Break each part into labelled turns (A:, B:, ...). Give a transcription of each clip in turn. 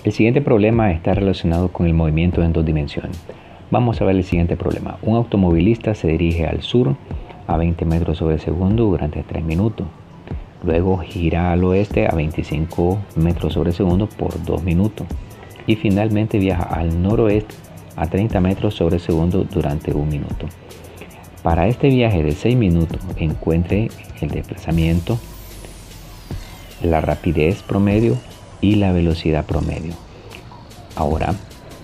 A: El siguiente problema está relacionado con el movimiento en dos dimensiones. Vamos a ver el siguiente problema. Un automovilista se dirige al sur a 20 metros sobre segundo durante 3 minutos. Luego gira al oeste a 25 metros sobre segundo por 2 minutos. Y finalmente viaja al noroeste a 30 metros sobre segundo durante 1 minuto. Para este viaje de 6 minutos encuentre el desplazamiento, la rapidez promedio y la velocidad promedio. Ahora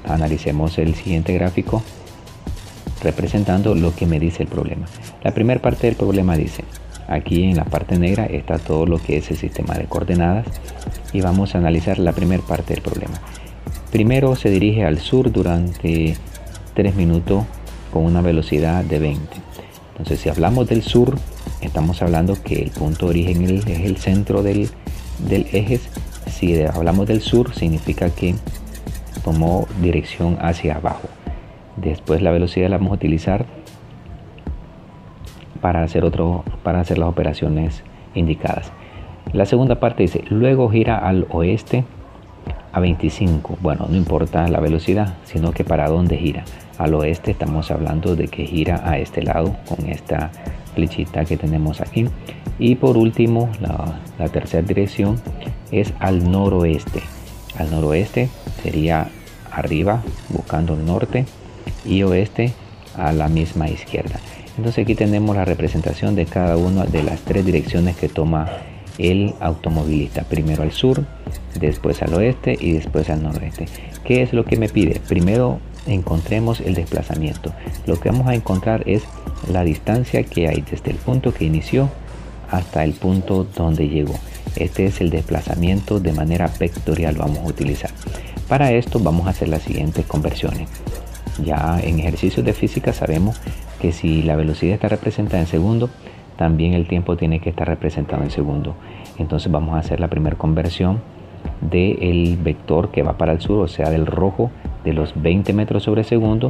A: analicemos el siguiente gráfico representando lo que me dice el problema. La primera parte del problema dice, aquí en la parte negra está todo lo que es el sistema de coordenadas y vamos a analizar la primera parte del problema. Primero se dirige al sur durante 3 minutos con una velocidad de 20. Entonces si hablamos del sur, estamos hablando que el punto de origen es el centro del eje. Si hablamos del sur, significa que tomó dirección hacia abajo. Después la velocidad la vamos a utilizar para hacer las operaciones indicadas. La segunda parte dice, luego gira al oeste a 25. Bueno, no importa la velocidad, sino que para dónde gira. Al oeste estamos hablando de que gira a este lado con esta flechita que tenemos aquí. Y por último, la tercera dirección es al noroeste. Al noroeste sería arriba buscando el norte y oeste a la misma izquierda. Entonces aquí tenemos la representación de cada una de las 3 direcciones que toma el automovilista. Primero al sur, después al oeste y después al noroeste. ¿Qué es lo que me pide? Primero encontremos el desplazamiento. Lo que vamos a encontrar es la distancia que hay desde el punto que inició hasta el punto donde llegó. Este es el desplazamiento de manera vectorial, vamos a utilizar. Para esto vamos a hacer las siguientes conversiones. Ya en ejercicios de física sabemos que si la velocidad está representada en segundo, también el tiempo tiene que estar representado en segundo. Entonces vamos a hacer la primera conversión del vector que va para el sur, o sea del rojo, de los 20 metros sobre segundo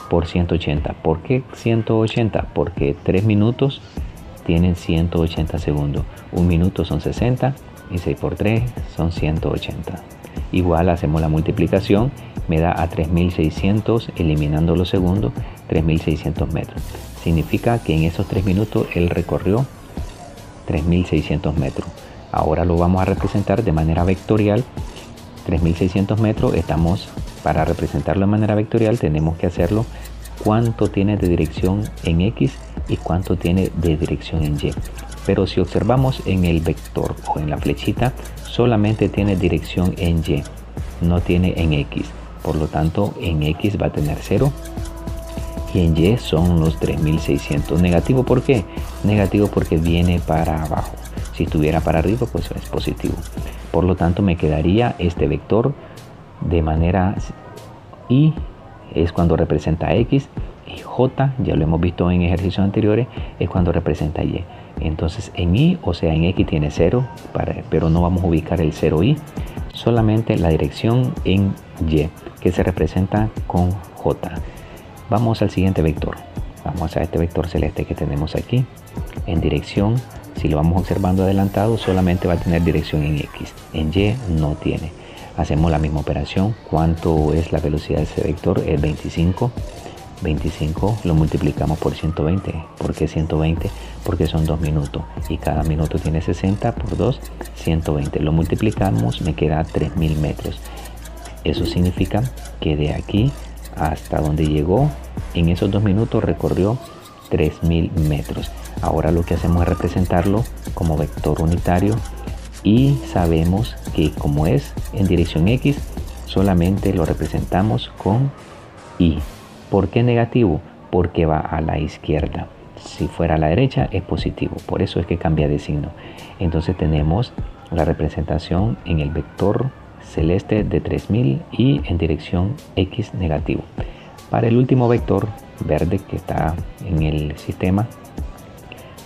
A: por 180. ¿Por qué 180? Porque 3 minutos tienen 180 segundos. 1 minuto son 60 y 6 por 3 son 180. Igual hacemos la multiplicación, me da a 3600, eliminando los segundos, 3600 metros. Significa que en esos 3 minutos él recorrió 3600 metros. Ahora lo vamos a representar de manera vectorial. 3600 metros, para representarlo de manera vectorial tenemos que hacerlo cuánto tiene de dirección en X y cuánto tiene de dirección en Y. Pero si observamos en el vector o en la flechita, solamente tiene dirección en Y, no tiene en X. Por lo tanto, en X va a tener 0 y en Y son los 3600. Negativo, ¿por qué? Negativo porque viene para abajo. Si estuviera para arriba, pues es positivo. Por lo tanto, me quedaría este vector de manera Y es cuando representa X y J, ya lo hemos visto en ejercicios anteriores, es cuando representa Y. Entonces en Y, o sea en X tiene 0, pero no vamos a ubicar el 0Y, solamente la dirección en Y, que se representa con J. Vamos al siguiente vector. Vamos a este vector celeste que tenemos aquí. En dirección, si lo vamos observando adelantado, solamente va a tener dirección en X. En Y no tiene. Hacemos la misma operación. ¿Cuánto es la velocidad de ese vector? Es 25. 25 lo multiplicamos por 120. ¿Por qué 120? Porque son 2 minutos. Y cada minuto tiene 60 por 2, 120. Lo multiplicamos, me queda 3000 metros. Eso significa que de aquí hasta donde llegó, en esos 2 minutos recorrió 3000 metros. Ahora lo que hacemos es representarlo como vector unitario y sabemos que como es en dirección X, solamente lo representamos con Y. ¿Por qué negativo? Porque va a la izquierda. Si fuera a la derecha es positivo, por eso es que cambia de signo. Entonces tenemos la representación en el vector celeste de 3000 y en dirección X negativo. Para el último vector verde que está en el sistema,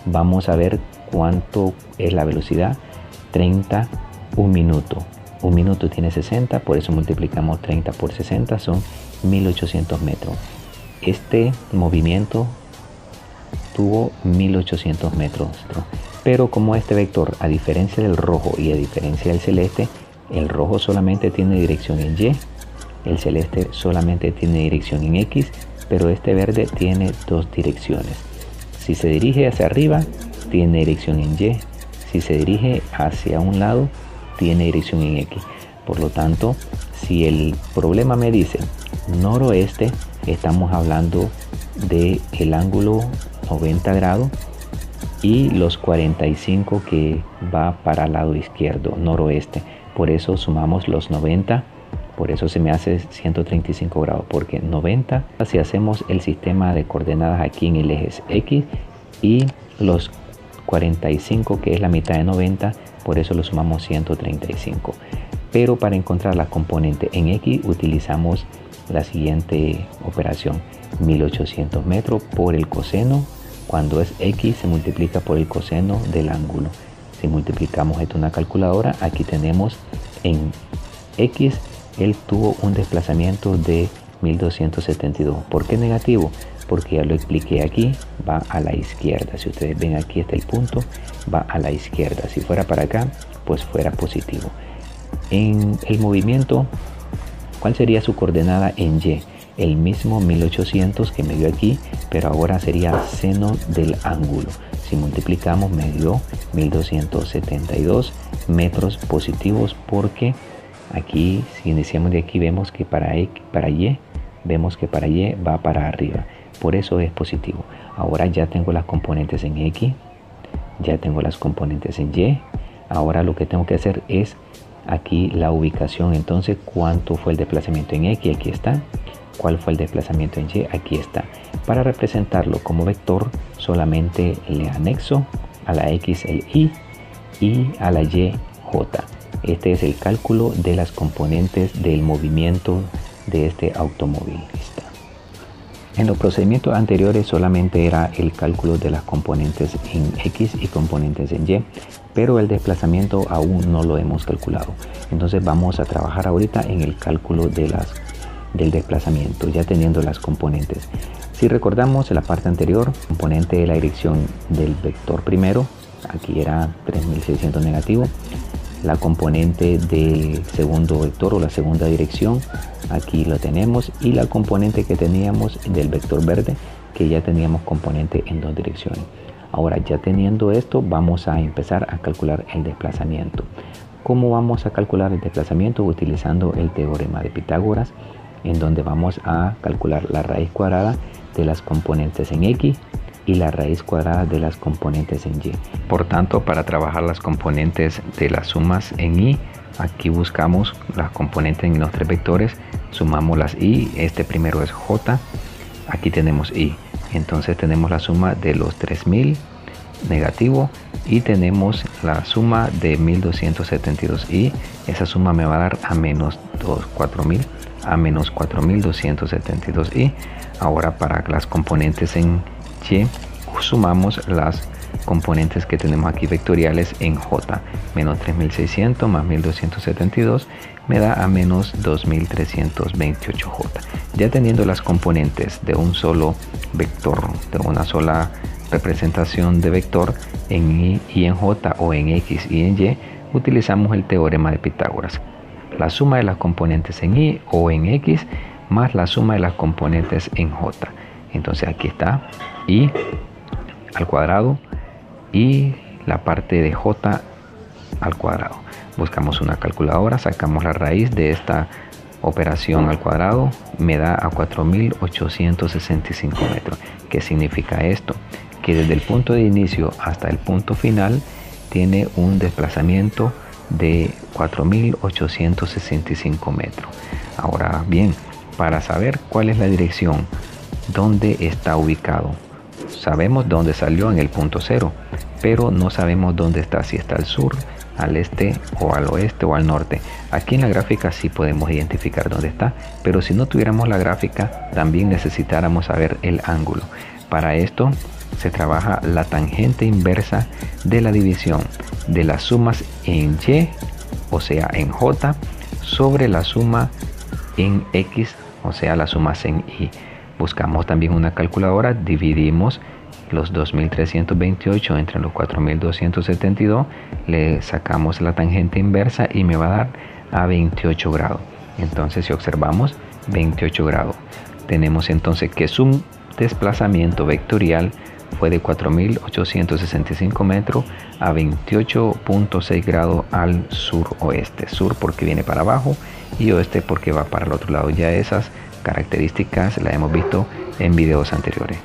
A: vamos a ver cuánto es la velocidad. 30, 1 minuto. 1 minuto tiene 60, por eso multiplicamos 30 por 60, son 1800 metros. Este movimiento tuvo 1800 metros, pero como este vector, a diferencia del rojo y a diferencia del celeste, El rojo solamente tiene dirección en Y, el celeste solamente tiene dirección en X, pero este verde tiene dos direcciones. Si se dirige hacia arriba, tiene dirección en Y. Si se dirige hacia un lado, tiene dirección en X. Por lo tanto, si el problema me dice noroeste, estamos hablando del ángulo 90 grados y los 45 que va para el lado izquierdo, noroeste. Por eso sumamos los 90, por eso se me hace 135 grados, porque 90, si hacemos el sistema de coordenadas aquí en el eje X, y los 45 que es la mitad de 90, por eso lo sumamos 135. Pero para encontrar la componente en X utilizamos la siguiente operación: 1800 metros por el coseno. Cuando es X se multiplica por el coseno del ángulo. Si multiplicamos esto en una calculadora, aquí tenemos en X, él tuvo un desplazamiento de 1272. ¿Por qué negativo? Porque ya lo expliqué aquí, va a la izquierda. Si ustedes ven, aquí está el punto, va a la izquierda. Si fuera para acá, pues fuera positivo. En el movimiento, ¿cuál sería su coordenada en Y? El mismo 1800 que me dio aquí, pero ahora sería seno del ángulo. Si multiplicamos, me dio 1272 metros positivos, porque aquí, si iniciamos de aquí, vemos que para Y va para arriba. Por eso es positivo. Ahora ya tengo las componentes en X, ya tengo las componentes en Y. Ahora lo que tengo que hacer es aquí la ubicación. Entonces, ¿cuánto fue el desplazamiento en X? Aquí está. ¿Cuál fue el desplazamiento en Y? Aquí está. Para representarlo como vector, solamente le anexo a la X el Y y a la Y J. Este es el cálculo de las componentes del movimiento de este automóvil. En los procedimientos anteriores solamente era el cálculo de las componentes en X y componentes en Y, pero el desplazamiento aún no lo hemos calculado. Entonces vamos a trabajar ahorita en el cálculo del desplazamiento, ya teniendo las componentes. Si recordamos en la parte anterior, componente de la dirección del vector primero, aquí era 3600 negativo. La componente del segundo vector o la segunda dirección, aquí lo tenemos, y la componente que teníamos del vector verde, que ya teníamos componente en dos direcciones. Ahora, ya teniendo esto, vamos a empezar a calcular el desplazamiento. ¿Cómo vamos a calcular el desplazamiento? Utilizando el teorema de Pitágoras, en donde vamos a calcular la raíz cuadrada de las componentes en X y la raíz cuadrada de las componentes en Y. Por tanto, para trabajar las componentes de las sumas en Y, aquí buscamos las componentes en los tres vectores, sumamos las Y. Este primero es J, aquí tenemos Y. Entonces tenemos la suma de los 3000 negativo y tenemos la suma de 1272, y esa suma me va a dar a menos 4000, a menos 4272. Y ahora para las componentes en Y, sumamos las componentes que tenemos aquí vectoriales en J. Menos 3600 más 1272 me da a menos 2328J. Ya teniendo las componentes de un solo vector, de una sola representación de vector en Y y en J, o en X y en Y, utilizamos el teorema de Pitágoras. La suma de las componentes en Y o en X más la suma de las componentes en J. Entonces aquí está Y al cuadrado y la parte de J al cuadrado. Buscamos una calculadora, sacamos la raíz de esta operación al cuadrado, me da a 4865 metros. ¿Qué significa esto? Que desde el punto de inicio hasta el punto final tiene un desplazamiento de 4865 metros. Ahora bien, para saber cuál es la dirección, dónde está ubicado, sabemos dónde salió, en el punto cero, pero no sabemos dónde está, si está al sur, al este o al oeste o al norte. Aquí en la gráfica sí podemos identificar dónde está, pero si no tuviéramos la gráfica también necesitáramos saber el ángulo. Para esto se trabaja la tangente inversa de la división de las sumas en Y, o sea en J, sobre la suma en X, o sea las sumas en Y. Buscamos también una calculadora, dividimos los 2328 entre los 4272, le sacamos la tangente inversa y me va a dar a 28 grados. Entonces si observamos 28 grados, tenemos entonces que su desplazamiento vectorial fue de 4.865 metros a 28.6 grados al suroeste. Sur porque viene para abajo y oeste porque va para el otro lado. Ya esas características las hemos visto en videos anteriores.